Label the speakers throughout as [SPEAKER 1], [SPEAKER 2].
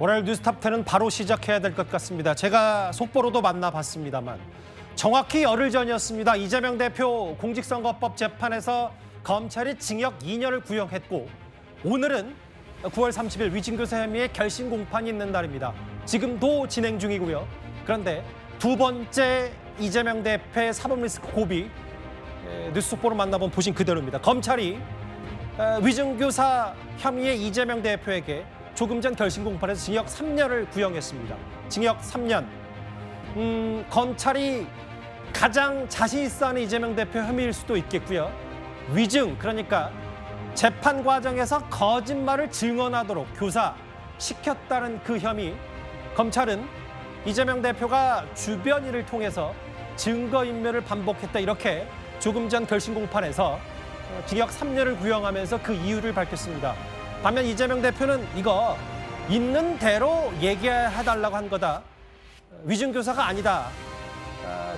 [SPEAKER 1] 오늘 뉴스탑10은 바로 시작해야 될 것 같습니다. 제가 속보로도 만나봤습니다만 정확히 열흘 전이었습니다. 이재명 대표 공직선거법 재판에서 검찰이 징역 2년을 구형했고 오늘은 9월 30일 위증교사 혐의의 결심 공판이 있는 날입니다. 지금도 진행 중이고요. 그런데 두 번째 이재명 대표의 사법 리스크 고비 뉴스 속보로 만나본 보신 그대로입니다. 검찰이 위증교사 혐의의 이재명 대표에게 조금 전 결심 공판에서 징역 3년을 구형했습니다. 징역 3년. 검찰이 가장 자신 있어 하는 이재명 대표 혐의일 수도 있겠고요. 위증, 그러니까 재판 과정에서 거짓말을 증언하도록 교사시켰다는 그 혐의. 검찰은 이재명 대표가 주변인을 통해서 증거인멸을 반복했다, 이렇게 조금 전 결심 공판에서 징역 3년을 구형하면서 그 이유를 밝혔습니다. 반면 이재명 대표는 이거 있는 대로 얘기해달라고 한 거다. 위증교사가 아니다.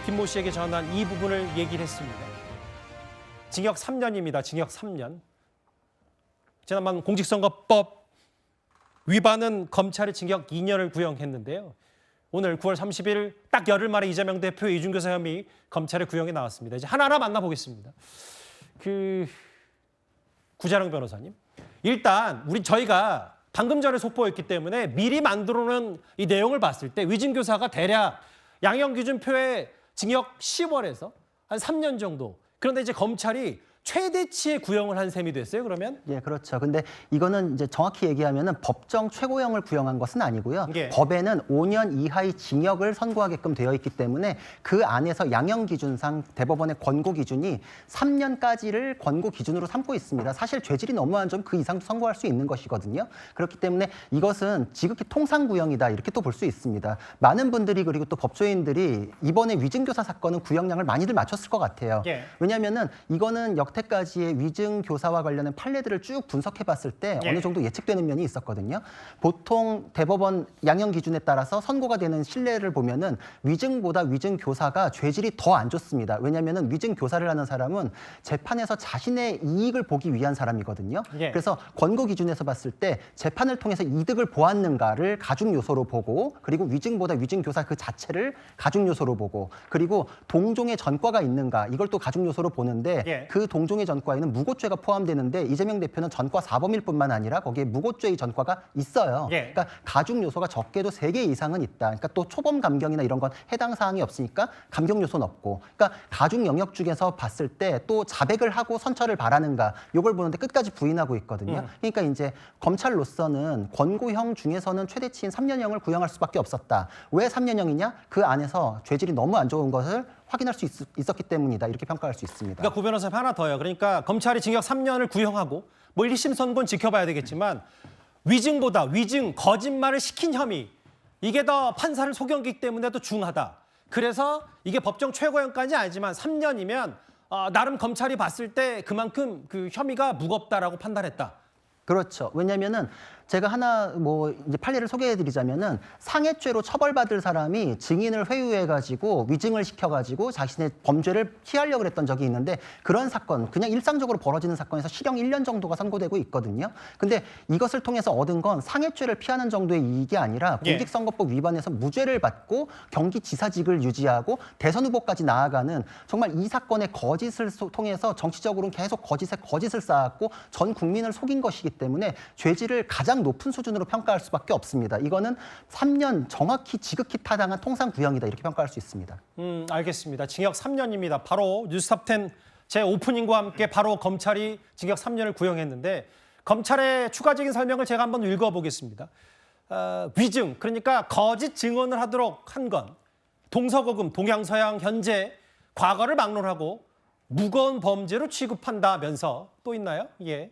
[SPEAKER 1] 김모 씨에게 전한 이 부분을 얘기를 했습니다. 징역 3년입니다. 징역 3년. 지난번 공직선거법 위반은 검찰이 징역 2년을 구형했는데요. 오늘 9월 30일 딱 열흘 만에 이재명 대표의 위증교사 혐의 검찰의 구형이 나왔습니다. 이제 하나하나 만나보겠습니다. 구자령 변호사님. 일단 저희가 방금 전에 속보였기 때문에 미리 만들어놓은 이 내용을 봤을 때 위증교사가 대략 양형기준표의 징역 10월에서 한 3년 정도. 그런데 이제 검찰이 최대치의 구형을 한 셈이 됐어요, 그러면?
[SPEAKER 2] 예, 그렇죠. 근데 이거는 이제 정확히 얘기하면은 법정 최고형을 구형한 것은 아니고요.
[SPEAKER 1] 예.
[SPEAKER 2] 법에는 5년 이하의 징역을 선고하게끔 되어 있기 때문에 그 안에서 양형 기준상 대법원의 권고 기준이 3년까지를 권고 기준으로 삼고 있습니다. 사실 죄질이 너무 안 좋으면 그 이상도 선고할 수 있는 것이거든요. 그렇기 때문에 이것은 지극히 통상 구형이다, 이렇게 또 볼 수 있습니다. 많은 분들이, 그리고 또 법조인들이 이번에 위증교사 사건은 구형량을 많이들 맞췄을 것 같아요.
[SPEAKER 1] 예.
[SPEAKER 2] 왜냐하면은 이거는 여태까지의 위증 교사와 관련된 판례들을 쭉 분석해 봤을 때 어느 정도 예측되는 면이 있었거든요. 보통 대법원 양형 기준에 따라서 선고가 되는 신뢰를 보면은 위증보다 위증 교사가 죄질이 더 안 좋습니다. 왜냐하면은 위증 교사를 하는 사람은 재판에서 자신의 이익을 보기 위한 사람이거든요. 그래서 권고 기준에서 봤을 때 재판을 통해서 이득을 보았는가를 가중 요소로 보고, 그리고 위증보다 위증 교사 그 자체를 가중 요소로 보고, 그리고 동종의 전과가 있는가, 이걸 또 가중 요소로 보는데 그 동종의 전과에는 무고죄가 포함되는데 이재명 대표는 전과 4범일 뿐만 아니라 거기에 무고죄의 전과가 있어요. 그러니까 가중 요소가 적게도 3개 이상은 있다. 그러니까 또 초범 감경이나 이런 건 해당 사항이 없으니까 감경 요소는 없고. 그러니까 가중 영역 중에서 봤을 때 또 자백을 하고 선처를 바라는가, 이걸 보는데 끝까지 부인하고 있거든요. 그러니까 이제 검찰로서는 권고형 중에서는 최대치인 3년형을 구형할 수밖에 없었다. 왜 3년형이냐? 그 안에서 죄질이 너무 안 좋은 것을 확인할 수 있었기 때문이다, 이렇게 평가할 수 있습니다.
[SPEAKER 1] 그러니까 구 변호사님 하나 더요. 그러니까 검찰이 징역 3년을 구형하고 뭐 1심 선고는 지켜봐야 되겠지만 위증보다 위증, 거짓말을 시킨 혐의, 이게 더 판사를 속였기 때문에 더 중하다. 그래서 이게 법정 최고형까지 아니지만 3년이면 나름 검찰이 봤을 때 그만큼 그 혐의가 무겁다라고 판단했다.
[SPEAKER 2] 그렇죠. 왜냐면은 제가 하나 이제 판례를 소개해드리자면은 상해죄로 처벌받을 사람이 증인을 회유해가지고 위증을 시켜가지고 자신의 범죄를 피하려고 했던 적이 있는데, 그런 사건, 그냥 일상적으로 벌어지는 사건에서 실형 1년 정도가 선고되고 있거든요. 근데 이것을 통해서 얻은 건 상해죄를 피하는 정도의 이익이 아니라 공직선거법 위반에서 무죄를 받고 경기지사직을 유지하고 대선 후보까지 나아가는, 정말 이 사건의 거짓을 통해서 정치적으로는 계속 거짓을 쌓았고 전 국민을 속인 것이기 때문에 죄질을 가장 높은 수준으로 평가할 수밖에 없습니다. 이거는 3년 정확히 지극히 타당한 통상 구형이다, 이렇게 평가할 수 있습니다.
[SPEAKER 1] 알겠습니다. 징역 3년입니다. 바로 뉴스탑10 제 오프닝과 함께 바로 검찰이 징역 3년을 구형했는데, 검찰의 추가적인 설명을 제가 한번 읽어보겠습니다. 위증, 그러니까 거짓 증언을 하도록 한 건 동서고금, 동양서양 현재 과거를 막론하고 무거운 범죄로 취급한다면서 또 있나요? 예.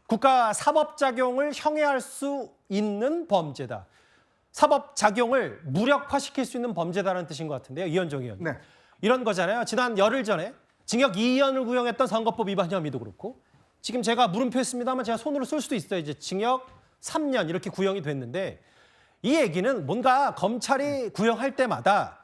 [SPEAKER 1] 국가 사법작용을 형해할 수 있는 범죄다. 사법작용을 무력화시킬 수 있는 범죄다라는 뜻인 것 같은데요. 이현정 의원.
[SPEAKER 3] 네.
[SPEAKER 1] 이런 거잖아요. 지난 열흘 전에 징역 2년을 구형했던 선거법 위반 혐의도 그렇고, 지금 제가 물음표했습니다만 제가 손으로 쓸 수도 있어요. 이제 징역 3년 이렇게 구형이 됐는데, 이 얘기는 뭔가 검찰이 구형할 때마다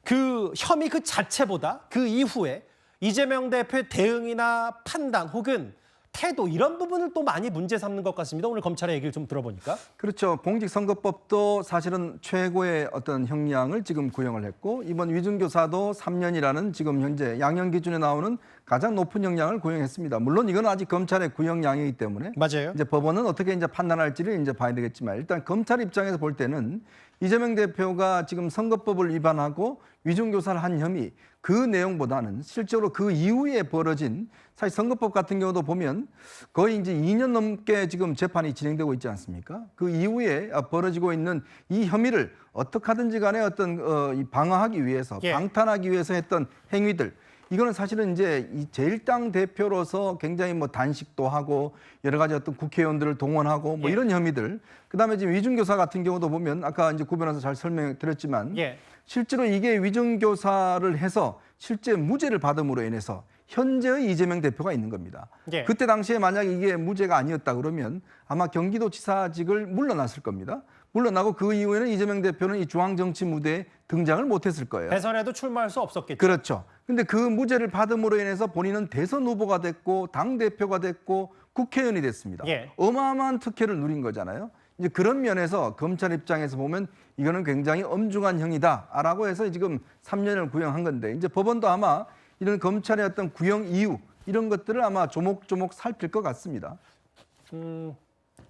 [SPEAKER 1] 그 혐의 그 자체보다 그 이후에 이재명 대표의 대응이나 판단 혹은 태도 이런 부분을 또 많이 문제 삼는 것 같습니다. 오늘 검찰의 얘기를 좀 들어보니까.
[SPEAKER 3] 그렇죠. 공직선거법도 사실은 최고의 어떤 형량을 지금 구형을 했고 이번 위증교사도 3년이라는 지금 현재 양형 기준에 나오는 가장 높은 형량을 구형했습니다. 물론 이건 아직 검찰의 구형량이기 때문에
[SPEAKER 1] 맞아요.
[SPEAKER 3] 이제 법원은 어떻게 이제 판단할지를 이제 봐야 되겠지만 일단 검찰 입장에서 볼 때는 이재명 대표가 지금 선거법을 위반하고 위증교사를 한 혐의 그 내용보다는 실제로 그 이후에 벌어진 사실 선거법 같은 경우도 보면 거의 이제 2년 넘게 지금 재판이 진행되고 있지 않습니까? 그 이후에 벌어지고 있는 이 혐의를 어떻게 하든지 간에 어떤 방어하기 위해서
[SPEAKER 1] 예.
[SPEAKER 3] 방탄하기 위해서 했던 행위들 이거는 사실은 이제 이 제1당 대표로서 굉장히 뭐 단식도 하고 여러 가지 어떤 국회의원들을 동원하고 뭐
[SPEAKER 1] 예.
[SPEAKER 3] 이런 혐의들 그다음에 지금 위증교사 같은 경우도 보면 아까 이제 구 변호사 잘 설명드렸지만
[SPEAKER 1] 예.
[SPEAKER 3] 실제로 이게 위증교사를 해서 실제 무죄를 받음으로 인해서 현재의 이재명 대표가 있는 겁니다.
[SPEAKER 1] 예.
[SPEAKER 3] 그때 당시에 만약 이게 무죄가 아니었다 그러면 아마 경기도지사직을 물러났을 겁니다. 물러나고 그 이후에는 이재명 대표는 이 중앙정치 무대에 등장을 못했을 거예요.
[SPEAKER 1] 대선에도 출마할 수 없었겠죠.
[SPEAKER 3] 그렇죠. 근데 그 무죄를 받음으로 인해서 본인은 대선 후보가 됐고 당대표가 됐고 국회의원이 됐습니다.
[SPEAKER 1] 예.
[SPEAKER 3] 어마어마한 특혜를 누린 거잖아요. 이제 그런 면에서 검찰 입장에서 보면 이거는 굉장히 엄중한 형이다라고 해서 지금 3년을 구형한 건데 이제 법원도 아마 이런 검찰의 어떤 구형 이유 이런 것들을 아마 조목조목 살필 것 같습니다.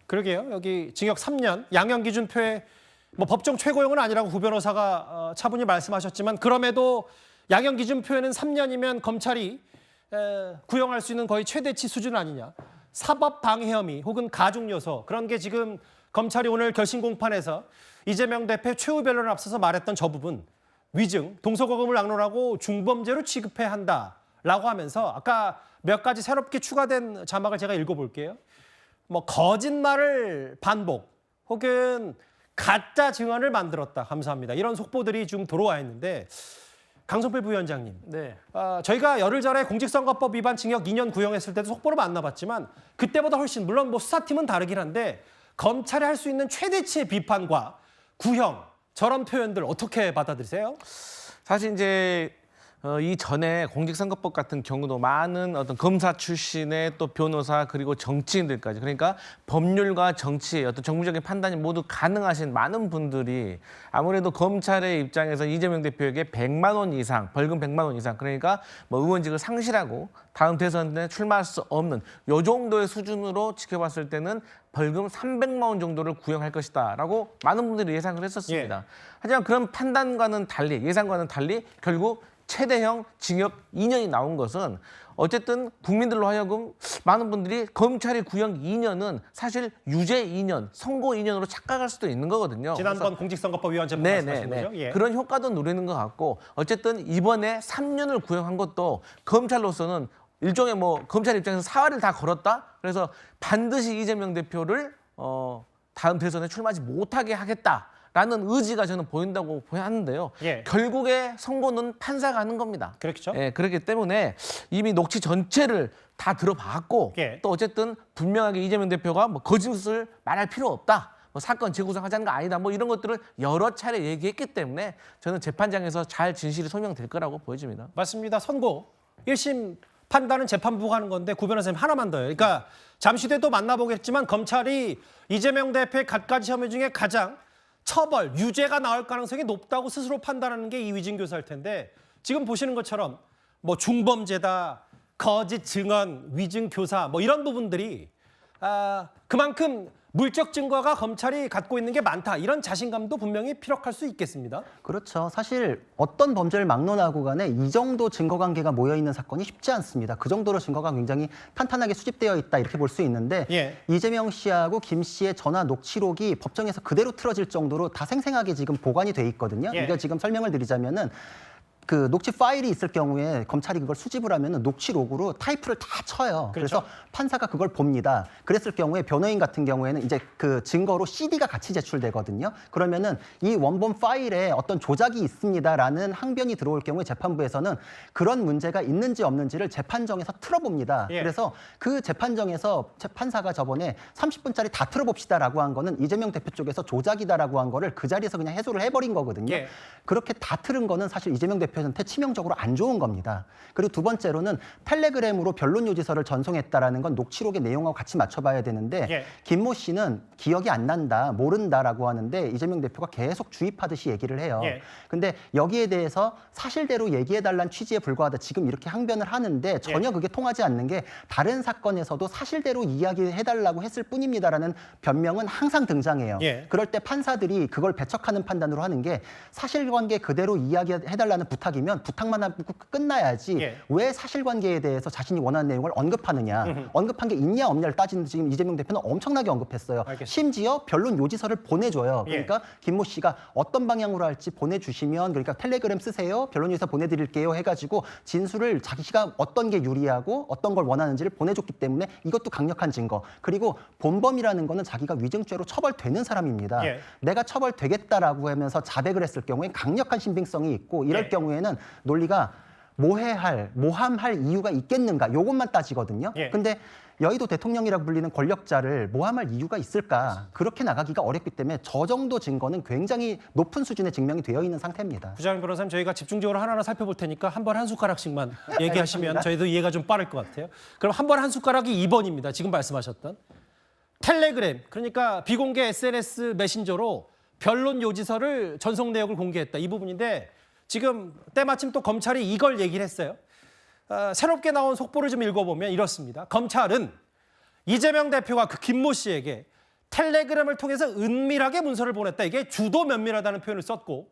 [SPEAKER 1] 그러게요. 여기 징역 3년, 양형 기준표에 뭐 법정 최고형은 아니라고 구 변호사가 차분히 말씀하셨지만 그럼에도 양형 기준표에는 3년이면 검찰이 구형할 수 있는 거의 최대치 수준 아니냐. 사법 방해 혐의 혹은 가중 요소 그런 게 지금 검찰이 오늘 결심 공판에서 이재명 대표 최후 변론을 앞서서 말했던 저 부분 위증, 동서고금을 낙론하고 중범죄로 취급해야 한다라고 하면서 아까 몇 가지 새롭게 추가된 자막을 제가 읽어볼게요. 뭐 거짓말을 반복 혹은 가짜 증언을 만들었다. 감사합니다. 이런 속보들이 좀 들어와 있는데 강성필 부위원장님.
[SPEAKER 4] 네.
[SPEAKER 1] 저희가 열흘 전에 공직선거법 위반 징역 2년 구형했을 때도 속보를 만나봤지만 그때보다 훨씬 물론 뭐 수사팀은 다르긴 한데 검찰이 할 수 있는 최대치의 비판과 구형 저런 표현들 어떻게 받아들이세요?
[SPEAKER 4] 사실 이제 이전에 공직선거법 같은 경우도 많은 어떤 검사 출신의 또 변호사 그리고 정치인들까지 그러니까 법률과 정치 어떤 정무적인 판단이 모두 가능하신 많은 분들이 아무래도 검찰의 입장에서 이재명 대표에게 100만 원 이상 벌금 100만 원 이상 그러니까 뭐 의원직을 상실하고 다음 대선에 출마할 수 없는 요 정도의 수준으로 지켜봤을 때는 벌금 300만 원 정도를 구형할 것이다라고 많은 분들이 예상을 했었습니다. 하지만 그런 판단과는 달리 예상과는 달리 결국 최대형 징역 2년이 나온 것은 어쨌든 국민들로 하여금 많은 분들이 검찰이 구형 2년은 사실 유죄 2년, 선고 2년으로 착각할 수도 있는 거거든요.
[SPEAKER 1] 지난번 공직선거법 위반 재판 말씀하신 거죠? 예.
[SPEAKER 4] 그런 효과도 누리는 것 같고 어쨌든 이번에 3년을 구형한 것도 검찰로서는 일종의 뭐 검찰 입장에서 사활을 다 걸었다. 그래서 반드시 이재명 대표를 다음 대선에 출마하지 못하게 하겠다. 라는 의지가 저는 보인다고 하는데요.
[SPEAKER 1] 예.
[SPEAKER 4] 결국에 선고는 판사가 하는 겁니다.
[SPEAKER 1] 그렇죠.
[SPEAKER 4] 예, 그렇기 때문에 이미 녹취 전체를 다 들어봤고
[SPEAKER 1] 예.
[SPEAKER 4] 또 어쨌든 분명하게 이재명 대표가 뭐 거짓을 말할 필요 없다. 뭐 사건 재구성하자는 거 아니다. 뭐 이런 것들을 여러 차례 얘기했기 때문에 저는 재판장에서 잘 진실이 소명될 거라고 보여집니다.
[SPEAKER 1] 맞습니다. 선고 1심 판단은 재판부가 하는 건데 구 변호사님 하나만 더요. 그러니까 잠시 뒤에 또 만나보겠지만 검찰이 이재명 대표의 갖가지 혐의 중에 가장 처벌, 유죄가 나올 가능성이 높다고 스스로 판단하는 게 이 위증교사일 텐데 지금 보시는 것처럼 뭐 중범죄다, 거짓 증언, 위증교사 뭐 이런 부분들이 그만큼 물적 증거가 검찰이 갖고 있는 게 많다. 이런 자신감도 분명히 피력할 수 있겠습니다.
[SPEAKER 2] 그렇죠. 사실 어떤 범죄를 막론하고 간에 이 정도 증거 관계가 모여 있는 사건이 쉽지 않습니다. 그 정도로 증거가 굉장히 탄탄하게 수집되어 있다 이렇게 볼 수 있는데
[SPEAKER 1] 예.
[SPEAKER 2] 이재명 씨하고 김 씨의 전화 녹취록이 법정에서 그대로 틀어질 정도로 다 생생하게 지금 보관이 돼 있거든요.
[SPEAKER 1] 예.
[SPEAKER 2] 이거 지금 설명을 드리자면은 그 녹취 파일이 있을 경우에 검찰이 그걸 수집을 하면은 녹취록으로 타이프를 다 쳐요.
[SPEAKER 1] 그렇죠.
[SPEAKER 2] 그래서 판사가 그걸 봅니다. 그랬을 경우에 변호인 같은 경우에는 이제 그 증거로 CD가 같이 제출되거든요. 그러면은 이 원본 파일에 어떤 조작이 있습니다라는 항변이 들어올 경우에 재판부에서는 그런 문제가 있는지 없는지를 재판정에서 틀어봅니다.
[SPEAKER 1] 예.
[SPEAKER 2] 그래서 그 재판정에서 판사가 저번에 30분짜리 다 틀어봅시다라고 한 거는 이재명 대표 쪽에서 조작이다라고 한 거를 그 자리에서 그냥 해소를 해버린 거거든요.
[SPEAKER 1] 예.
[SPEAKER 2] 그렇게 다 틀은 거는 사실 이재명 대표 대표한테 치명적으로 안 좋은 겁니다. 그리고 두 번째로는 텔레그램으로 변론 요지서를 전송했다라는 건 녹취록의 내용하고 같이 맞춰봐야 되는데
[SPEAKER 1] 예.
[SPEAKER 2] 김모 씨는 기억이 안 난다, 모른다라고 하는데 이재명 대표가 계속 주입하듯이 얘기를 해요.
[SPEAKER 1] 예.
[SPEAKER 2] 근데 여기에 대해서 사실대로 얘기해달라는 취지에 불과하다 지금 이렇게 항변을 하는데 전혀 그게 통하지 않는 게 다른 사건에서도 사실대로 이야기해달라고 했을 뿐입니다라는 변명은 항상 등장해요.
[SPEAKER 1] 예.
[SPEAKER 2] 그럴 때 판사들이 그걸 배척하는 판단으로 하는 게 사실관계 그대로 이야기해달라는 부탁이면 부탁만 하고 끝나야지
[SPEAKER 1] 예.
[SPEAKER 2] 왜 사실관계에 대해서 자신이 원하는 내용을 언급하느냐 언급한 게 있냐 없냐를 따지는 지금 이재명 대표는 엄청나게 언급했어요.
[SPEAKER 1] 알겠습니다.
[SPEAKER 2] 심지어 변론 요지서를 보내줘요.
[SPEAKER 1] 예.
[SPEAKER 2] 그러니까 김모 씨가 어떤 방향으로 할지 보내주시면 그러니까 텔레그램 쓰세요. 변론 요지서 보내드릴게요 해가지고 진술을 자기가 어떤 게 유리하고 어떤 걸 원하는지를 보내줬기 때문에 이것도 강력한 증거. 그리고 본범이라는 거는 자기가 위증죄로 처벌되는 사람입니다.
[SPEAKER 1] 예.
[SPEAKER 2] 내가 처벌되겠다라고 하면서 자백을 했을 경우에 강력한 신빙성이 있고 이럴
[SPEAKER 1] 예.
[SPEAKER 2] 경우에는 논리가 모함할 이유가 있겠는가 요것만 따지거든요.
[SPEAKER 1] 예.
[SPEAKER 2] 근데 여의도 대통령이라고 불리는 권력자를 모함할 이유가 있을까? 그렇게 나가기가 어렵기 때문에 저 정도 증거는 굉장히 높은 수준의 증명이 되어 있는 상태입니다.
[SPEAKER 1] 부장님 변호사님 저희가 집중적으로 하나하나 살펴볼 테니까 한 번 한 숟가락씩만 얘기하시면 저희도 이해가 좀 빠를 것 같아요. 그럼 한 번 한 숟가락이 2번입니다. 지금 말씀하셨던 텔레그램 그러니까 비공개 SNS 메신저로 변론 요지서를 전송 내역을 공개했다 이 부분인데 지금 때마침 또 검찰이 이걸 얘기를 했어요. 새롭게 나온 속보를 좀 읽어보면 이렇습니다. 검찰은 이재명 대표가 그 김모 씨에게 텔레그램을 통해서 은밀하게 문서를 보냈다. 이게 주도 면밀하다는 표현을 썼고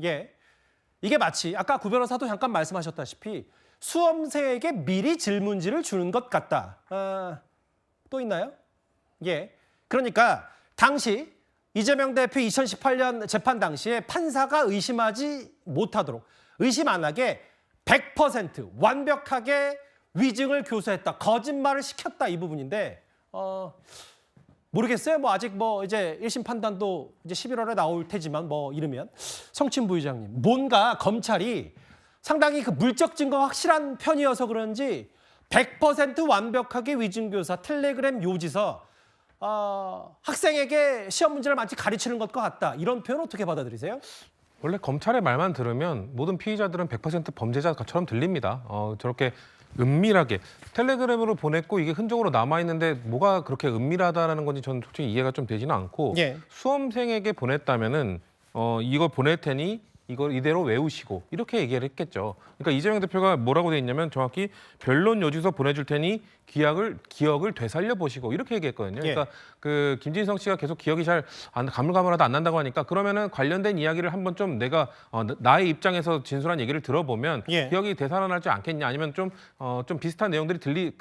[SPEAKER 1] 예. 이게 마치 아까 구 변호사도 잠깐 말씀하셨다시피 수험생에게 미리 질문지를 주는 것 같다. 또 있나요? 예. 그러니까 당시 이재명 대표 2018년 재판 당시에 판사가 의심하지 못하도록 의심 안 하게 100% 완벽하게 위증을 교사했다. 거짓말을 시켰다 이 부분인데 모르겠어요. 뭐 아직 뭐 이제 1심 판단도 이제 11월에 나올 테지만 뭐 이러면 성친 부의장님 뭔가 검찰이 상당히 그 물적 증거가 확실한 편이어서 그런지 100% 완벽하게 위증 교사 텔레그램 요지서 학생에게 시험 문제를 마치 가르치는 것과 같다. 이런 표현 어떻게 받아들이세요?
[SPEAKER 5] 원래 검찰의 말만 들으면 모든 피의자들은 100% 범죄자처럼 들립니다. 저렇게 은밀하게 텔레그램으로 보냈고 이게 흔적으로 남아있는데 뭐가 그렇게 은밀하다는 건지 저는 솔직히 이해가 좀 되지는 않고
[SPEAKER 1] 예.
[SPEAKER 5] 수험생에게 보냈다면은 이걸 보낼 테니 이걸 이대로 외우시고 이렇게 얘기를 했겠죠. 그러니까 이재명 대표가 뭐라고 돼 있냐면 정확히 변론 요지서 보내줄 테니 기억을 되살려 보시고 이렇게 얘기했거든요. 그러니까 그 김진성 씨가 계속 기억이 잘 가물가물하다 안 난다고 하니까 그러면은 관련된 이야기를 한번 좀 내가 나의 입장에서 진술한 얘기를 들어보면 기억이 되살아나지 않겠냐 아니면 좀 비슷한 내용들이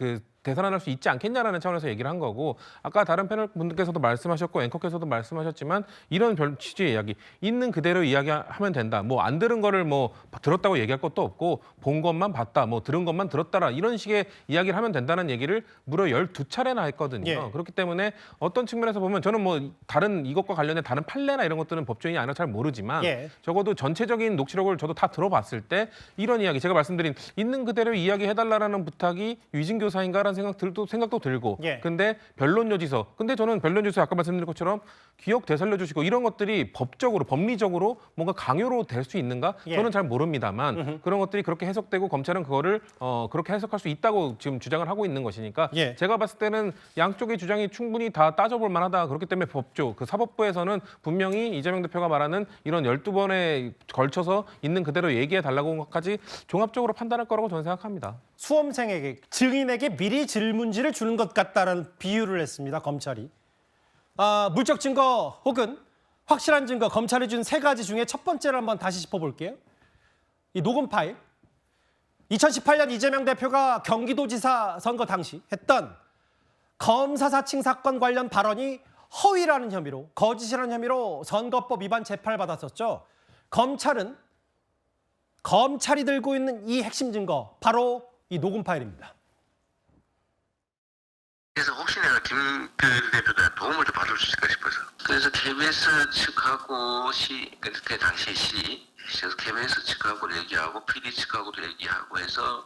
[SPEAKER 5] 되살아날 수 있지 않겠냐라는 차원에서 얘기를 한 거고 아까 다른 패널 분들께서도 말씀하셨고 앵커께서도 말씀하셨지만 이런 취지의 이야기 있는 그대로 이야기하면 된다. 뭐 안 들은 거를 뭐 들었다고 얘기할 것도 없고 본 것만 봤다. 뭐 들은 것만 들었다라 이런 식의 이야기를 하면 된다는 얘기를 무려 12차례나 했거든요. 그렇기 때문에 어떤 측면에서 보면 저는 뭐 다른 이것과 관련된 다른 판례나 이런 것들은 법조인이 아니라 잘 모르지만 적어도 전체적인 녹취록을 저도 다 들어봤을 때 이런 이야기 제가 말씀드린 있는 그대로 이야기해달라는 부탁이 위증교사인가라는 생각도 들고 근데 변론 요지서 근데 저는 변론 요지서 아까 말씀드린 것처럼 기억 되살려 주시고 이런 것들이 법적으로 법리적으로 뭔가 강요로 될 수 있는가 저는 잘 모릅니다만 그런 것들이 그렇게 해석되고 검찰은 그거를 그렇게 해석할 수 있다고 지금 주장을 하고 있는 것이니까 제가 봤을 때는 양쪽의 주장이 충분히 다 따져볼 만하다. 그렇기 때문에 그 사법부에서는 분명히 이재명 대표가 말하는 이런 12번에 걸쳐서 있는 그대로 얘기해 달라고 한 것까지 종합적으로 판단할 거라고 저는 생각합니다.
[SPEAKER 1] 수험생에게 증인에게 미리 질문지를 주는 것 같다라는 비유를 했습니다. 검찰이. 물적 증거 혹은 확실한 증거 검찰이 준 세 가지 중에 첫 번째를 한번 다시 짚어볼게요. 이 녹음 파일. 2018년 이재명 대표가 경기도지사 선거 당시 했던 검사 사칭 사건 관련 발언이 허위라는 혐의로 거짓이라는 혐의로 선거법 위반 재판을 받았었죠. 검찰이 들고 있는 이 핵심 증거 바로 이 녹음 파일입니다.
[SPEAKER 6] 그래서 혹시 내가 김 대표가 도움을 좀 받을 수 있을까 싶어서 그래서 KBS 측하고 그때 당시 그래서 KBS 측하고 얘기하고 PD 측하고도 얘기하고 해서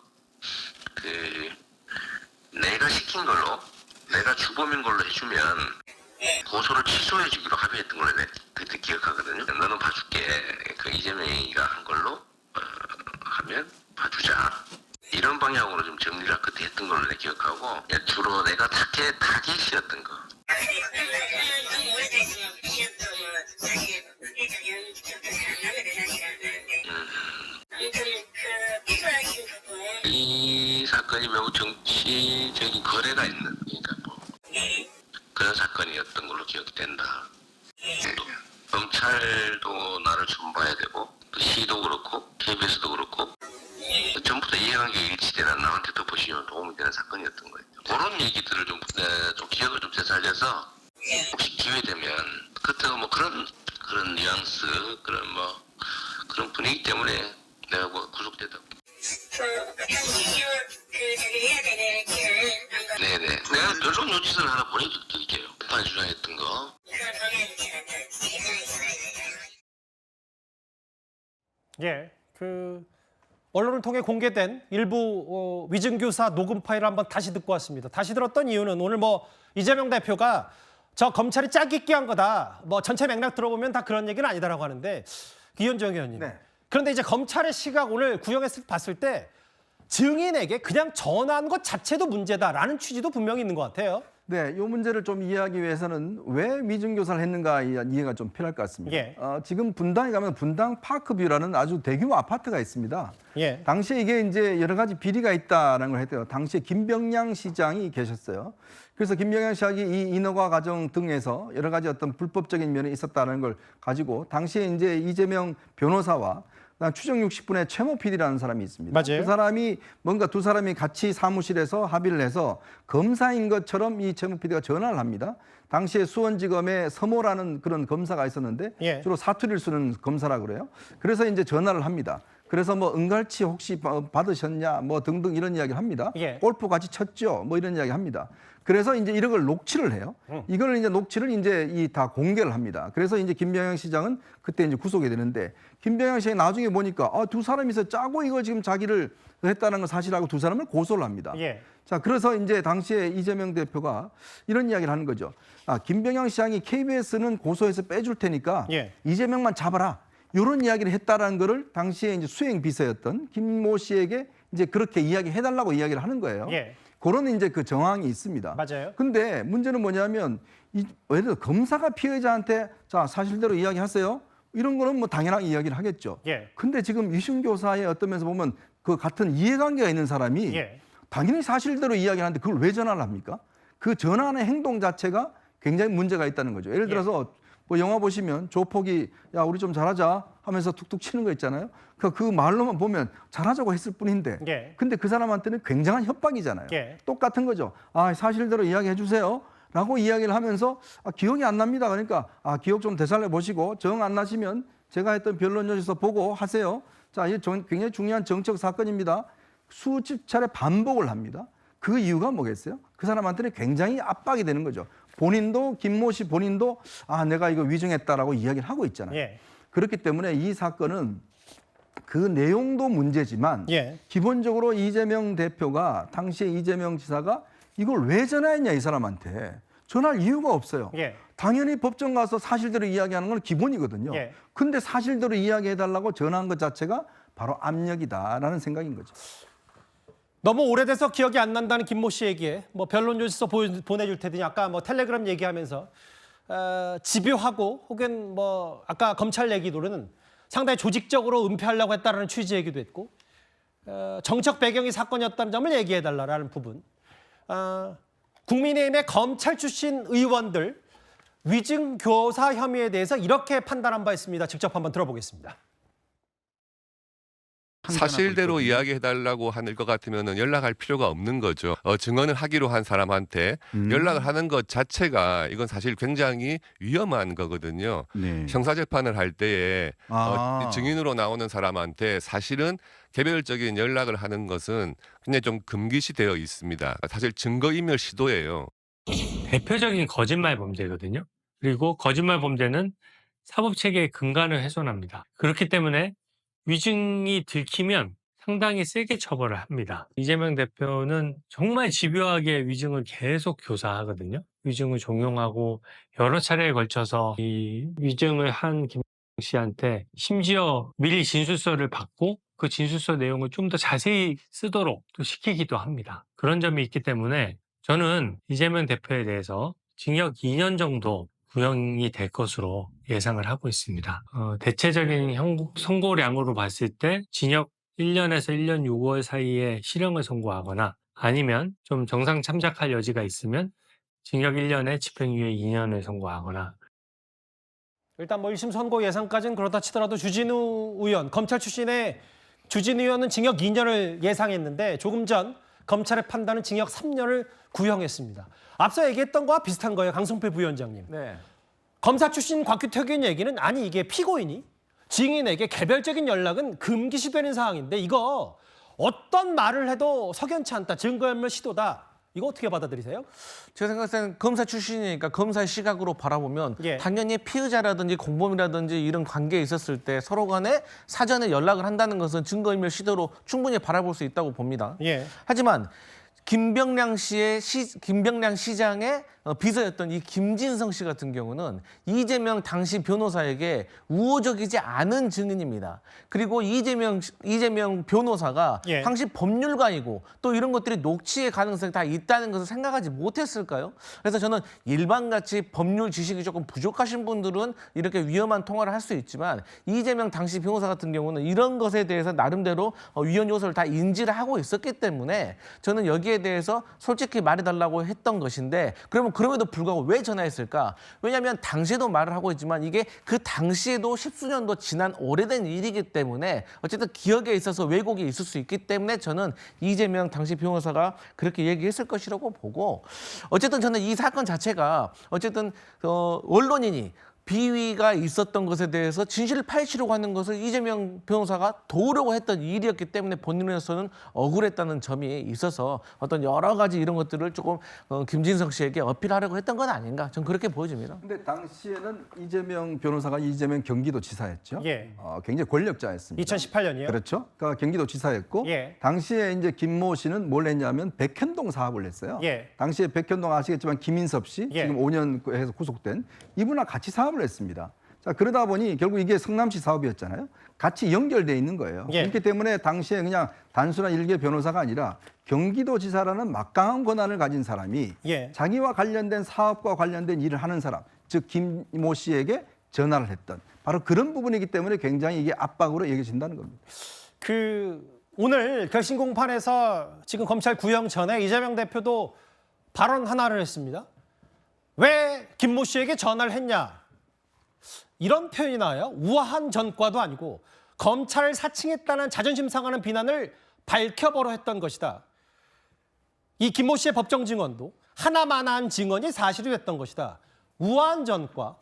[SPEAKER 6] 내가 시킨 걸로 내가 주범인 걸로 해주면 고소를 취소해 주기로 합의했던 걸로 그때 기억하거든요. 너는 봐줄게. 그 이재명이가 한 걸로 검찰도 나를 좀 봐야 되고 또 시도 그렇고 KBS도 그렇고 전부 다 이해관계 일치되는 나한테 덮어씌우면 도움이 되는 사건이었던 거예요. 그런 얘기들을 좀 기억을 좀 되살려서 혹시 기회 되면 그때가 뭐 그런 뉘앙스 그런 분위기 때문에 내가 구속됐다. 네네. 내가 변론 요지서를 하나 보내드릴게요. 재판에 주장했던 거.
[SPEAKER 1] 예, 언론을 통해 공개된 일부 위증교사 녹음 파일을 한번 다시 듣고 왔습니다. 다시 들었던 이유는 오늘 뭐 이재명 대표가 저 검찰이 짝짓기 한 거다. 뭐 전체 맥락 들어보면 다 그런 얘기는 아니다라고 하는데 이현정 의원님.
[SPEAKER 3] 네.
[SPEAKER 1] 그런데 이제 검찰의 시각 오늘 구형했을 때 봤을 때 증인에게 그냥 전화한 것 자체도 문제다라는 취지도 분명히 있는 것 같아요.
[SPEAKER 3] 네, 이 문제를 좀 이해하기 위해서는 왜 위증교사를 했는가 이해가 좀 필요할 것 같습니다.
[SPEAKER 1] 예.
[SPEAKER 3] 지금 분당에 가면 분당 파크뷰라는 아주 대규모 아파트가 있습니다.
[SPEAKER 1] 예.
[SPEAKER 3] 당시에 이게 이제 여러 가지 비리가 있다는 걸 했대요. 당시에 김병량 시장이 계셨어요. 그래서 김병량 시장이 이 인허가 과정 등에서 여러 가지 어떤 불법적인 면이 있었다는 걸 가지고 당시에 이제 이재명 변호사와 그다음 추정 60분의 최모 PD라는 사람이 있습니다.
[SPEAKER 1] 맞아요.
[SPEAKER 3] 그 사람이 뭔가 두 사람이 같이 사무실에서 합의를 해서 검사인 것처럼 이 최모 PD가 전화를 합니다. 당시에 수원지검에 서모라는 그런 검사가 있었는데
[SPEAKER 1] 예.
[SPEAKER 3] 주로 사투리를 쓰는 검사라 그래요. 그래서 이제 전화를 합니다. 그래서 뭐 은갈치 혹시 받으셨냐 뭐 등등 이런 이야기를 합니다.
[SPEAKER 1] 예.
[SPEAKER 3] 골프 같이 쳤죠. 뭐 이런 이야기 합니다. 그래서 이제 이런 걸 녹취를 해요. 이걸 이제 녹취를 이제 다 공개를 합니다. 그래서 이제 김병양 시장은 그때 이제 구속이 되는데 김병양 시장이 나중에 보니까 두 사람이서 짜고 이걸 지금 자기를 했다는 걸 사실하고 두 사람을 고소를 합니다.
[SPEAKER 1] 예.
[SPEAKER 3] 자, 그래서 이제 당시에 이재명 대표가 이런 이야기를 하는 거죠. 김병양 시장이 KBS는 고소해서 빼줄 테니까
[SPEAKER 1] 예.
[SPEAKER 3] 이재명만 잡아라. 이런 이야기를 했다라는 거를 당시에 이제 수행 비서였던 김모 씨에게 이제 그렇게 이야기해달라고 이야기를 하는 거예요.
[SPEAKER 1] 예.
[SPEAKER 3] 그런 이제 그 정황이 있습니다.
[SPEAKER 1] 맞아요.
[SPEAKER 3] 근데 문제는 뭐냐면 예를 들어 검사가 피해자한테 자 사실대로 이야기하세요. 이런 거는 뭐 당연하게 이야기를 하겠죠.
[SPEAKER 1] 예.
[SPEAKER 3] 근데 지금 위증교사의 어떤 면에서 보면 그 같은 이해관계가 있는 사람이
[SPEAKER 1] 예.
[SPEAKER 3] 당연히 사실대로 이야기하는데 그걸 왜 전화를 합니까? 그 전화하는 행동 자체가 굉장히 문제가 있다는 거죠. 예를 들어서 뭐 영화 보시면 조폭이 야 우리 좀 잘하자 하면서 툭툭 치는 거 있잖아요. 그 말로만 보면 잘하자고 했을 뿐인데
[SPEAKER 1] 예.
[SPEAKER 3] 근데 그 사람한테는 굉장한 협박이잖아요.
[SPEAKER 1] 예.
[SPEAKER 3] 똑같은 거죠. 사실대로 이야기해 주세요. 라고 이야기를 하면서 기억이 안 납니다. 그러니까 기억 좀 되살려 보시고 정 안 나시면 제가 했던 변론 요지서 보고 하세요. 자, 이게 굉장히 중요한 정책 사건입니다. 수십 차례 반복을 합니다. 그 이유가 뭐겠어요? 그 사람한테는 굉장히 압박이 되는 거죠. 본인도 김모 씨 본인도 내가 이거 위증했다라고 이야기를 하고 있잖아요.
[SPEAKER 1] 예.
[SPEAKER 3] 그렇기 때문에 이 사건은 그 내용도 문제지만
[SPEAKER 1] 예.
[SPEAKER 3] 기본적으로 이재명 대표가 당시에 이재명 지사가 이걸 왜 전화했냐 이 사람한테 전화할 이유가 없어요.
[SPEAKER 1] 예.
[SPEAKER 3] 당연히 법정 가서 사실대로 이야기하는 건 기본이거든요.
[SPEAKER 1] 예.
[SPEAKER 3] 근데 사실대로 이야기해달라고 전화한 것 자체가 바로 압력이다라는 생각인 거죠.
[SPEAKER 1] 너무 오래돼서 기억이 안 난다는 김모 씨에게 뭐 변론 요지서 보내줄 테더니 아까 뭐 텔레그램 얘기하면서 집요하고 혹은 뭐 아까 검찰 얘기로는 상당히 조직적으로 은폐하려고 했다라는 취지 얘기도 했고 정책 배경이 사건이었다는 점을 얘기해달라는 부분. 국민의힘의 검찰 출신 의원들 위증 교사 혐의에 대해서 이렇게 판단한 바 있습니다. 직접 한번 들어보겠습니다.
[SPEAKER 7] 사실대로 이야기해달라고 하는 것 같으면 연락할 필요가 없는 거죠. 증언을 하기로 한 사람한테 연락을 하는 것 자체가 이건 사실 굉장히 위험한 거거든요.
[SPEAKER 3] 네.
[SPEAKER 7] 형사재판을 할 때에 증인으로 나오는 사람한테 사실은 개별적인 연락을 하는 것은 굉장히 좀 금기시 되어 있습니다. 사실 증거인멸 시도예요.
[SPEAKER 8] 대표적인 거짓말 범죄거든요. 그리고 거짓말 범죄는 사법체계의 근간을 훼손합니다. 그렇기 때문에 위증이 들키면 상당히 세게 처벌을 합니다. 이재명 대표는 정말 집요하게 위증을 계속 교사하거든요. 위증을 종용하고 여러 차례에 걸쳐서 이 위증을 한 김 씨한테 심지어 미리 진술서를 받고 그 진술서 내용을 좀 더 자세히 쓰도록 또 시키기도 합니다. 그런 점이 있기 때문에 저는 이재명 대표에 대해서 징역 2년 정도 구형이 될 것으로 예상을 하고 있습니다. 대체적인 선고량으로 봤을 때 징역 1년에서 1년 6월 사이에 실형을 선고하거나 아니면 좀 정상 참작할 여지가 있으면 징역 1년에 집행유예 2년을 선고하거나
[SPEAKER 1] 일단 뭐 1심 선고 예상까지는 그렇다 치더라도 주진우 의원, 검찰 출신의 주진우 의원은 징역 2년을 예상했는데 조금 전 검찰의 판단은 징역 3년을 구형했습니다. 앞서 얘기했던 거와 비슷한 거예요, 강성필 부위원장님.
[SPEAKER 4] 네.
[SPEAKER 1] 검사 출신 곽규택 의원 얘기는 아니 이게 피고인이 증인에게 개별적인 연락은 금기시되는 사항인데 이거 어떤 말을 해도 석연치 않다, 증거인멸 시도다. 이거 어떻게 받아들이세요?
[SPEAKER 4] 제가 생각할 때는 검사 출신이니까 검사의 시각으로 바라보면
[SPEAKER 1] 예.
[SPEAKER 4] 당연히 피의자라든지 공범이라든지 이런 관계에 있었을 때 서로 간에 사전에 연락을 한다는 것은 증거인멸 시도로 충분히 바라볼 수 있다고 봅니다.
[SPEAKER 1] 예.
[SPEAKER 4] 하지만 김병량 시장의 비서였던 이 김진성 씨 같은 경우는 이재명 당시 변호사에게 우호적이지 않은 증인입니다. 그리고 이재명 변호사가
[SPEAKER 1] 예.
[SPEAKER 4] 당시 법률가이고 또 이런 것들이 녹취의 가능성이 다 있다는 것을 생각하지 못했을까요? 그래서 저는 일반같이 법률 지식이 조금 부족하신 분들은 이렇게 위험한 통화를 할 수 있지만 이재명 당시 변호사 같은 경우는 이런 것에 대해서 나름대로 위헌 요소를 다 인지를 하고 있었기 때문에 저는 여기에 대해서 솔직히 말해달라고 했던 것인데 그럼에도 불구하고 왜 전화했을까? 왜냐하면 당시에도 말을 하고 있지만 이게 그 당시에도 십수년도 지난 오래된 일이기 때문에 어쨌든 기억에 있어서 왜곡이 있을 수 있기 때문에 저는 이재명 당시 변호사가 그렇게 얘기했을 것이라고 보고 어쨌든 저는 이 사건 자체가 어쨌든 언론인이 비위가 있었던 것에 대해서 진실을 파헤치려고 하는 것을 이재명 변호사가 도우려고 했던 일이었기 때문에 본인으로서는 억울했다는 점이 있어서 어떤 여러 가지 이런 것들을 조금 김진성 씨에게 어필하려고 했던 건 아닌가 저는 그렇게 보여집니다.
[SPEAKER 3] 근데 당시에는 이재명 변호사가 이재명 경기도지사였죠.
[SPEAKER 1] 예.
[SPEAKER 3] 굉장히 권력자였습니다.
[SPEAKER 1] 2018년이요?
[SPEAKER 3] 그렇죠. 그러니까 경기도지사였고
[SPEAKER 1] 예.
[SPEAKER 3] 당시에 이제 김모 씨는 뭘 했냐면 백현동 사업을 했어요.
[SPEAKER 1] 예.
[SPEAKER 3] 당시에 백현동 아시겠지만 김인섭 씨
[SPEAKER 1] 예.
[SPEAKER 3] 지금 5년 해서 구속된 이분하고 같이 사업을 했습니다. 자 그러다 보니 결국 이게 성남시 사업이었잖아요. 같이 연결돼 있는 거예요.
[SPEAKER 1] 예.
[SPEAKER 3] 그렇기 때문에 당시에 그냥 단순한 일개 변호사가 아니라 경기도지사라는 막강한 권한을 가진 사람이
[SPEAKER 1] 예.
[SPEAKER 3] 자기와 관련된 사업과 관련된 일을 하는 사람, 즉 김모 씨에게 전화를 했던 바로 그런 부분이기 때문에 굉장히 이게 압박으로 여겨진다는 겁니다.
[SPEAKER 1] 오늘 결심 공판에서 지금 검찰 구형 전에 이재명 대표도 발언 하나를 했습니다. 왜 김모 씨에게 전화를 했냐? 이런 표현이 나와요. 우아한 전과도 아니고 검찰을 사칭했다는 자존심 상하는 비난을 밝혀보려 했던 것이다. 이 김모 씨의 법정 증언도 하나만한 증언이 사실이 됐던 것이다. 우아한 전과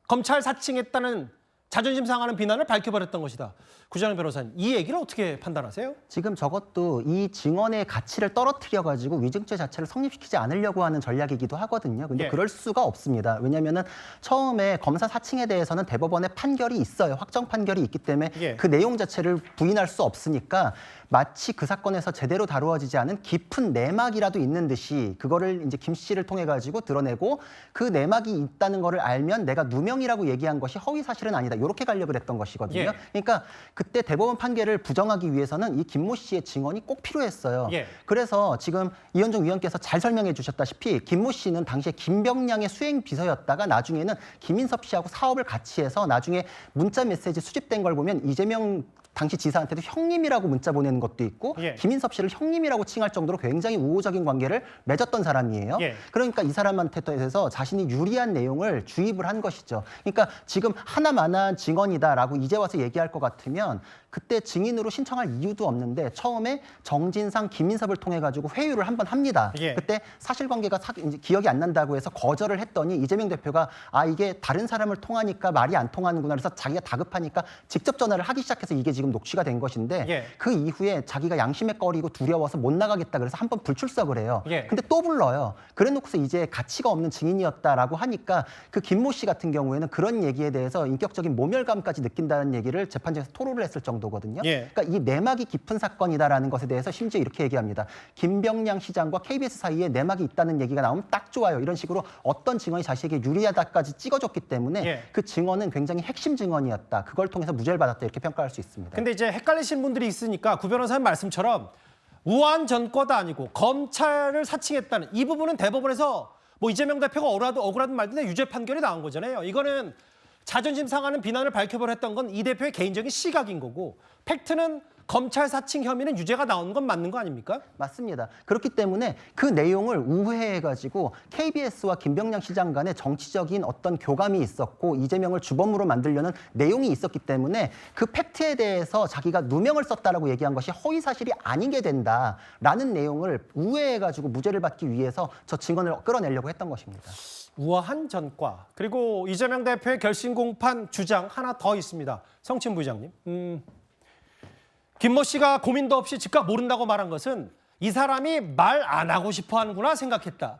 [SPEAKER 1] 검찰 사칭했다는 자존심 상하는 비난을 밝혀버렸던 것이다. 구정현 변호사님, 이 얘기를 어떻게 판단하세요?
[SPEAKER 2] 지금 저것도 이 증언의 가치를 떨어뜨려가지고 위증죄 자체를 성립시키지 않으려고 하는 전략이기도 하거든요. 근데
[SPEAKER 1] 예.
[SPEAKER 2] 그럴 수가 없습니다. 왜냐하면은 처음에 검사 사칭에 대해서는 대법원의 판결이 있어요. 확정 판결이 있기 때문에
[SPEAKER 1] 예.
[SPEAKER 2] 그 내용 자체를 부인할 수 없으니까 마치 그 사건에서 제대로 다루어지지 않은 깊은 내막이라도 있는 듯이 그거를 이제 김 씨를 통해 가지고 드러내고 그 내막이 있다는 거를 알면 내가 누명이라고 얘기한 것이 허위 사실은 아니다. 이렇게 가려고 했던 것이거든요.
[SPEAKER 1] 예.
[SPEAKER 2] 그러니까 그때 대법원 판결을 부정하기 위해서는 이 김모 씨의 증언이 꼭 필요했어요.
[SPEAKER 1] 예.
[SPEAKER 2] 그래서 지금 이현종 위원께서 잘 설명해 주셨다시피 김모 씨는 당시에 김병량의 수행 비서였다가 나중에는 김인섭 씨하고 사업을 같이 해서 나중에 문자 메시지 수집된 걸 보면 이재명 당시 지사한테도 형님이라고 문자 보내는 것도 있고
[SPEAKER 1] 예.
[SPEAKER 2] 김인섭 씨를 형님이라고 칭할 정도로 굉장히 우호적인 관계를 맺었던 사람이에요.
[SPEAKER 1] 예.
[SPEAKER 2] 그러니까 이 사람한테 대해서 자신이 유리한 내용을 주입을 한 것이죠. 그러니까 지금 하나만한 증언이다라고 이제 와서 얘기할 것 같으면 그때 증인으로 신청할 이유도 없는데 처음에 정진상, 김인섭을 통해 가지고 회유를 한번 합니다.
[SPEAKER 1] 예.
[SPEAKER 2] 그때 사실관계가 이제 기억이 안 난다고 해서 거절을 했더니 이재명 대표가 이게 다른 사람을 통하니까 말이 안 통하는구나 그래서 자기가 다급하니까 직접 전화를 하기 시작해서 이게 지금 녹취가 된 것인데
[SPEAKER 1] 예.
[SPEAKER 2] 그 이후에 자기가 양심에 꺼리고 두려워서 못 나가겠다 그래서 한번 불출석을 해요.
[SPEAKER 1] 예.
[SPEAKER 2] 근데 또 불러요. 그래 놓고서 이제 가치가 없는 증인이었다라고 하니까 그 김모 씨 같은 경우에는 그런 얘기에 대해서 인격적인 모멸감까지 느낀다는 얘기를 재판장에서 토로를 했을 정도거든요.
[SPEAKER 1] 예.
[SPEAKER 2] 그러니까 이 내막이 깊은 사건이다라는 것에 대해서 심지어 이렇게 얘기합니다. 김병량 시장과 KBS 사이에 내막이 있다는 얘기가 나오면 딱 좋아요. 이런 식으로 어떤 증언이 자신에게 유리하다까지 찍어줬기 때문에
[SPEAKER 1] 예.
[SPEAKER 2] 그 증언은 굉장히 핵심 증언이었다. 그걸 통해서 무죄를 받았다 이렇게 평가할 수 있습니다.
[SPEAKER 1] 근데 이제 헷갈리시는 분들이 있으니까 구 변호사님 말씀처럼 우한 전과도 아니고 검찰을 사칭했다는 이 부분은 대법원에서 뭐 이재명 대표가 억울하든 말든 유죄 판결이 나온 거잖아요. 이거는 자존심 상하는 비난을 밝혀버렸던 건 이 대표의 개인적인 시각인 거고 팩트는 검찰 사칭 혐의는 유죄가 나오는 건 맞는 거 아닙니까?
[SPEAKER 2] 맞습니다. 그렇기 때문에 그 내용을 우회해가지고 KBS와 김병량 시장 간에 정치적인 어떤 교감이 있었고 이재명을 주범으로 만들려는 내용이 있었기 때문에 그 팩트에 대해서 자기가 누명을 썼다라고 얘기한 것이 허위 사실이 아니게 된다라는 내용을 우회해가지고 무죄를 받기 위해서 저 증언을 끌어내려고 했던 것입니다.
[SPEAKER 1] 우아한 전과 그리고 이재명 대표의 결심 공판 주장 하나 더 있습니다. 성친 부장님. 김모 씨가 고민도 없이 즉각 모른다고 말한 것은 이 사람이 말 안 하고 싶어 하는구나 생각했다.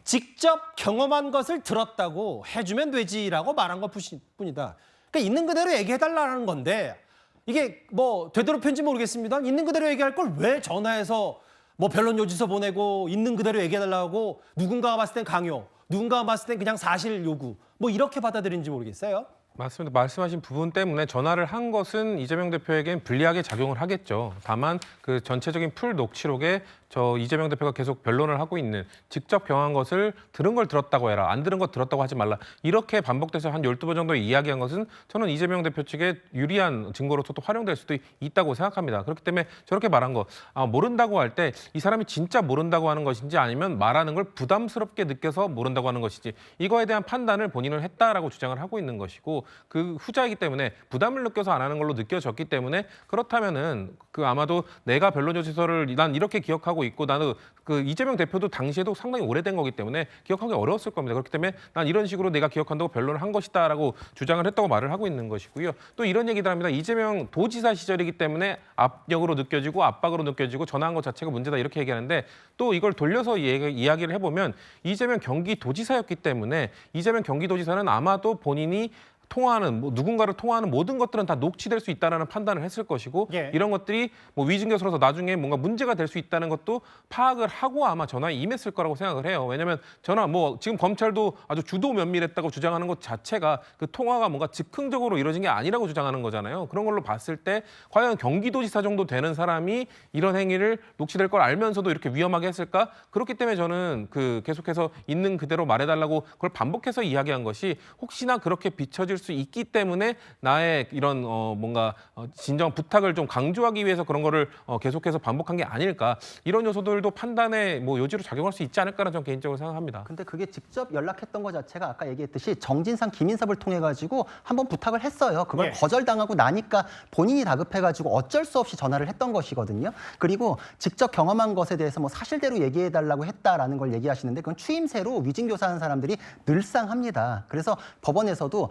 [SPEAKER 1] 직접 경험한 것을 들었다고 해주면 되지라고 말한 것뿐이다. 그러니까 있는 그대로 얘기해달라는 건데 이게 뭐 되도록인지 모르겠습니다. 있는 그대로 얘기할 걸 왜 전화해서 뭐 변론 요지서 보내고 있는 그대로 얘기해달라고 누군가가 봤을 땐 강요, 누군가가 봤을 땐 그냥 사실 요구 뭐 이렇게 받아들이는지 모르겠어요.
[SPEAKER 5] 맞습니다. 말씀하신 부분 때문에 전화를 한 것은 이재명 대표에겐 불리하게 작용을 하겠죠. 다만 그 전체적인 풀 녹취록에 저 이재명 대표가 계속 변론을 하고 있는 직접 경험한 것을 들은 걸 들었다고 해라. 안 들은 거 들었다고 하지 말라. 이렇게 반복돼서 한 12번 정도 이야기한 것은 저는 이재명 대표 측에 유리한 증거로서 또 활용될 수도 있다고 생각합니다. 그렇기 때문에 저렇게 말한 거 모른다고 할 때 이 사람이 진짜 모른다고 하는 것인지 아니면 말하는 걸 부담스럽게 느껴서 모른다고 하는 것인지 이거에 대한 판단을 본인은 했다라고 주장을 하고 있는 것이고 그 후자이기 때문에 부담을 느껴서 안 하는 걸로 느껴졌기 때문에 그렇다면은 그 아마도 내가 변론조치서를 난 이렇게 기억하고 있고 나는 그 이재명 대표도 당시에도 상당히 오래된 거기 때문에 기억하기 어려웠을 겁니다. 그렇기 때문에 난 이런 식으로 내가 기억한다고 변론을 한 것이다라고 주장을 했다고 말을 하고 있는 것이고요. 또 이런 얘기들 합니다. 이재명 도지사 시절이기 때문에 압력으로 느껴지고 압박으로 느껴지고 전화한 것 자체가 문제다 이렇게 얘기하는데 또 이걸 돌려서 이야기를 해보면 이재명 경기도지사였기 때문에 이재명 경기도지사는 아마도 본인이 통화하는 누군가를 통화하는 모든 것들은 다 녹취될 수 있다는 판단을 했을 것이고
[SPEAKER 1] 예.
[SPEAKER 5] 이런 것들이 뭐 위증교사로서 나중에 뭔가 문제가 될 수 있다는 것도 파악을 하고 아마 전화에 임했을 거라고 생각을 해요. 왜냐하면 전화 뭐 지금 검찰도 아주 주도 면밀했다고 주장하는 것 자체가 그 통화가 뭔가 즉흥적으로 이루어진 게 아니라고 주장하는 거잖아요. 그런 걸로 봤을 때 과연 경기도지사 정도 되는 사람이 이런 행위를 녹취될 걸 알면서도 이렇게 위험하게 했을까? 그렇기 때문에 저는 그 계속해서 있는 그대로 말해달라고 그걸 반복해서 이야기한 것이 혹시나 그렇게 비춰질 수 있기 때문에 나의 이런 뭔가 진정 부탁을 좀 강조하기 위해서 그런 거를 계속해서 반복한 게 아닐까 이런 요소들도 판단에 뭐 요지로 작용할 수 있지 않을까라는 저는 개인적으로 생각합니다.
[SPEAKER 2] 근데 그게 직접 연락했던 것 자체가 아까 얘기했듯이 정진상 김인섭을 통해 가지고 한번 부탁을 했어요. 그걸
[SPEAKER 1] 예.
[SPEAKER 2] 거절당하고 나니까 본인이 다급해 가지고 어쩔 수 없이 전화를 했던 것이거든요. 그리고 직접 경험한 것에 대해서 뭐 사실대로 얘기해 달라고 했다라는 걸 얘기하시는데 그건 추임새로 위증교사하는 사람들이 늘상 합니다. 그래서 법원에서도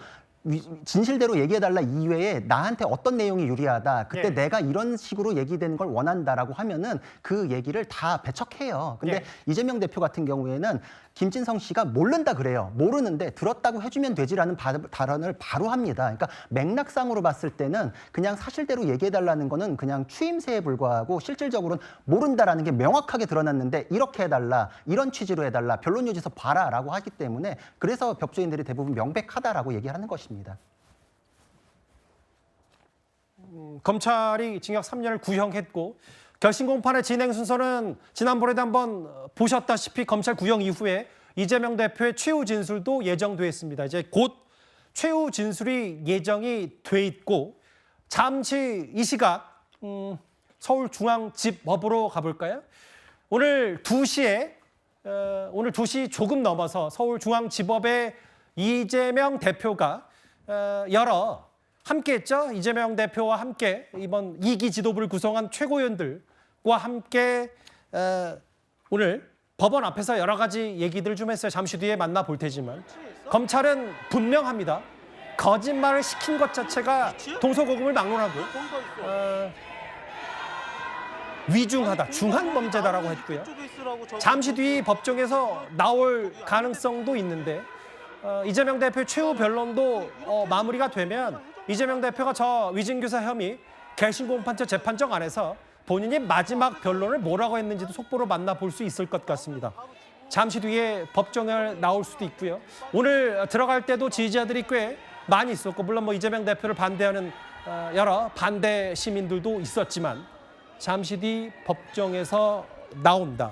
[SPEAKER 2] 진실대로 얘기해달라 이외에 나한테 어떤 내용이 유리하다. 그때
[SPEAKER 1] 네.
[SPEAKER 2] 내가 이런 식으로 얘기되는 걸 원한다라고 하면은 그 얘기를 다 배척해요. 근데
[SPEAKER 1] 네.
[SPEAKER 2] 이재명 대표 같은 경우에는 김진성 씨가 모른다 그래요. 모르는데 들었다고 해주면 되지라는 발언을 바로 합니다. 그러니까 맥락상으로 봤을 때는 그냥 사실대로 얘기해달라는 거는 그냥 추임새에 불과하고 실질적으로는 모른다라는 게 명확하게 드러났는데 이렇게 해달라, 이런 취지로 해달라, 변론요지서 봐라라고 하기 때문에 그래서 법조인들이 대부분 명백하다라고 얘기하는 것입니다.
[SPEAKER 1] 검찰이 징역 3년을 구형했고 결심 공판의 진행 순서는 지난번에도 한번 보셨다시피 검찰 구형 이후에 이재명 대표의 최후 진술도 예정돼 있습니다. 이제 곧 최후 진술이 예정이 돼 있고 잠시 이 시각 서울중앙지법으로 가볼까요? 오늘 2시 조금 넘어서 서울중앙지법에 이재명 대표가 함께했죠. 이재명 대표와 함께 이번 2기 지도부를 구성한 최고위원들과 함께 오늘 법원 앞에서 여러 가지 얘기들 좀 했어요. 잠시 뒤에 만나볼 테지만 검찰은 분명합니다. 거짓말을 시킨 것 자체가 동서고금을 막론하고 위중하다, 중한 범죄다라고 했고요. 잠시 뒤 법정에서 나올 가능성도 있는데 이재명 대표의 최후 변론도 마무리가 되면 이재명 대표가 저 위증교사 혐의 결심공판처 재판정 안에서 본인이 마지막 변론을 뭐라고 했는지도 속보로 만나볼 수 있을 것 같습니다. 잠시 뒤에 법정에 나올 수도 있고요. 오늘 들어갈 때도 지지자들이 꽤 많이 있었고 물론 뭐 이재명 대표를 반대하는 여러 반대 시민들도 있었지만 잠시 뒤 법정에서 나온다.